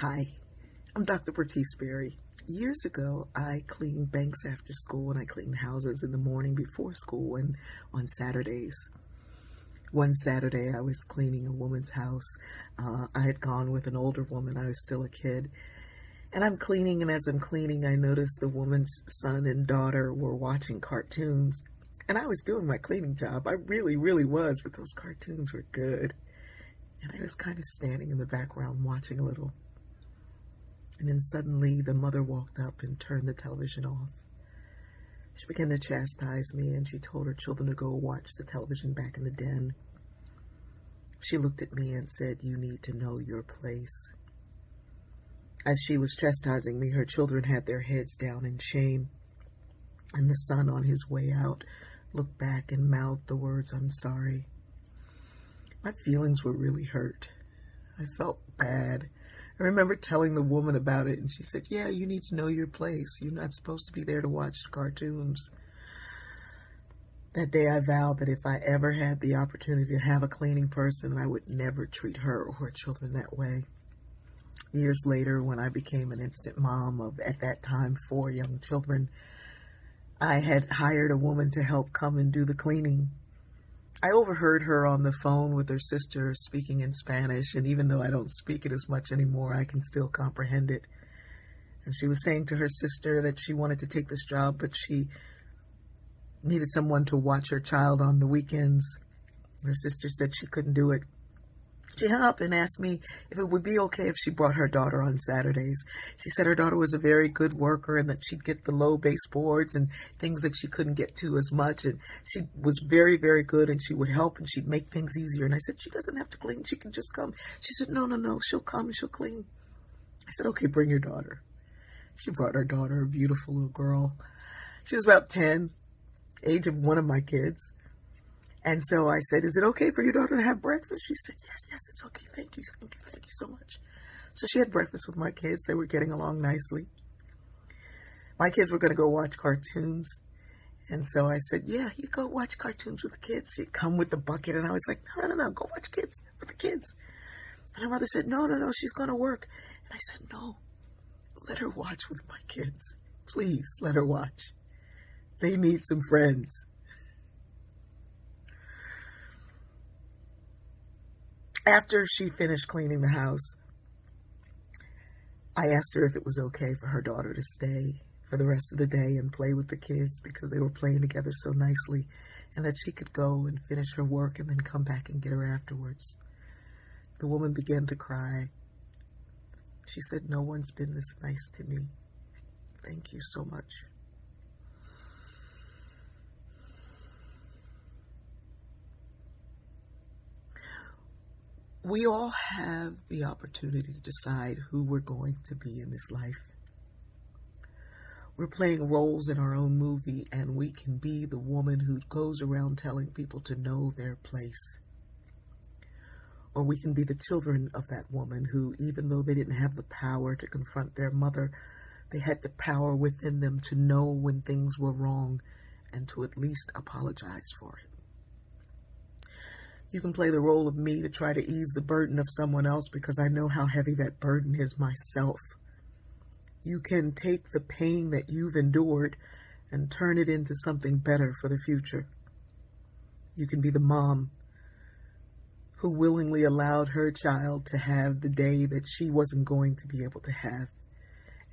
Hi, I'm Dr. Bertice Berry. Years ago, I cleaned banks after school and I cleaned houses in the morning before school and on Saturdays. One Saturday, I was cleaning a woman's house. I had gone with an older woman. I was still a kid. And I'm cleaning, and as I'm cleaning, I noticed the woman's son and daughter were watching cartoons. And I was doing my cleaning job. I really, really was, but those cartoons were good. And I was kind of standing in the background watching a little. And then suddenly the mother walked up and turned the television off. She began to chastise me, and she told her children to go watch the television back in the den. She looked at me and said, "You need to know your place." As she was chastising me, her children had their heads down in shame. And the son, on his way out, looked back and mouthed the words, "I'm sorry." My feelings were really hurt. I felt bad. I remember telling the woman about it, and she said, "Yeah, you need to know your place. You're not supposed to be there to watch cartoons." That day I vowed that if I ever had the opportunity to have a cleaning person, I would never treat her or her children that way. Years later, when I became an instant mom of, at that time, 4 young children, I had hired a woman to help come and do the cleaning. I overheard her on the phone with her sister speaking in Spanish, and even though I don't speak it as much anymore, I can still comprehend it. And she was saying to her sister that she wanted to take this job, but she needed someone to watch her child on the weekends. Her sister said she couldn't do it. She hung up and asked me if it would be okay if she brought her daughter on Saturdays. She said her daughter was a very good worker and that she'd get the low baseboards and things that she couldn't get to as much. And she was very, very good, and she would help and she'd make things easier. And I said, "She doesn't have to clean. She can just come." She said, No. She'll come and she'll clean. I said, "Okay, bring your daughter." She brought her daughter, a beautiful little girl. She was about 10, age of one of my kids. And so I said, "Is it okay for your daughter to have breakfast?" She said, yes, it's okay. Thank you so much." So she had breakfast with my kids. They were getting along nicely. My kids were going to go watch cartoons. And so I said, "Yeah, you go watch cartoons with the kids." She'd come with the bucket, and I was like, no, go watch kids with the kids. And her mother said, no, she's going to work. And I said, "No, let her watch with my kids. Please, let her watch. They need some friends." After she finished cleaning the house, I asked her if it was okay for her daughter to stay for the rest of the day and play with the kids because they were playing together so nicely, and that she could go and finish her work and then come back and get her afterwards. The woman began to cry. She said, "No one's been this nice to me. Thank you so much." We all have the opportunity to decide who we're going to be in this life. We're playing roles in our own movie, and we can be the woman who goes around telling people to know their place. Or we can be the children of that woman who, even though they didn't have the power to confront their mother, they had the power within them to know when things were wrong and to at least apologize for it. You can play the role of me to try to ease the burden of someone else because I know how heavy that burden is myself. You can take the pain that you've endured and turn it into something better for the future. You can be the mom who willingly allowed her child to have the day that she wasn't going to be able to have.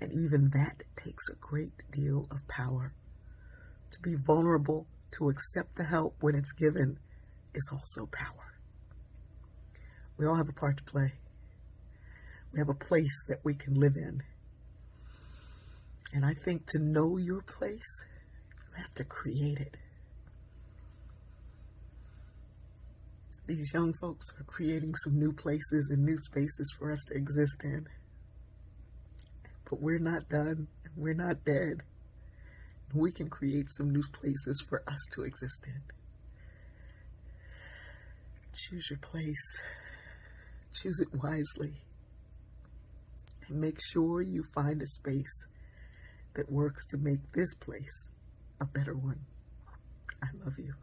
And even that takes a great deal of power. To be vulnerable, to accept the help when it's given, is also power. We all have a part to play. We have a place that we can live in. And I think to know your place, you have to create it. These young folks are creating some new places and new spaces for us to exist in. But we're not done. We're not dead. We can create some new places for us to exist in. Choose your place. Choose it wisely. And make sure you find a space that works to make this place a better one. I love you.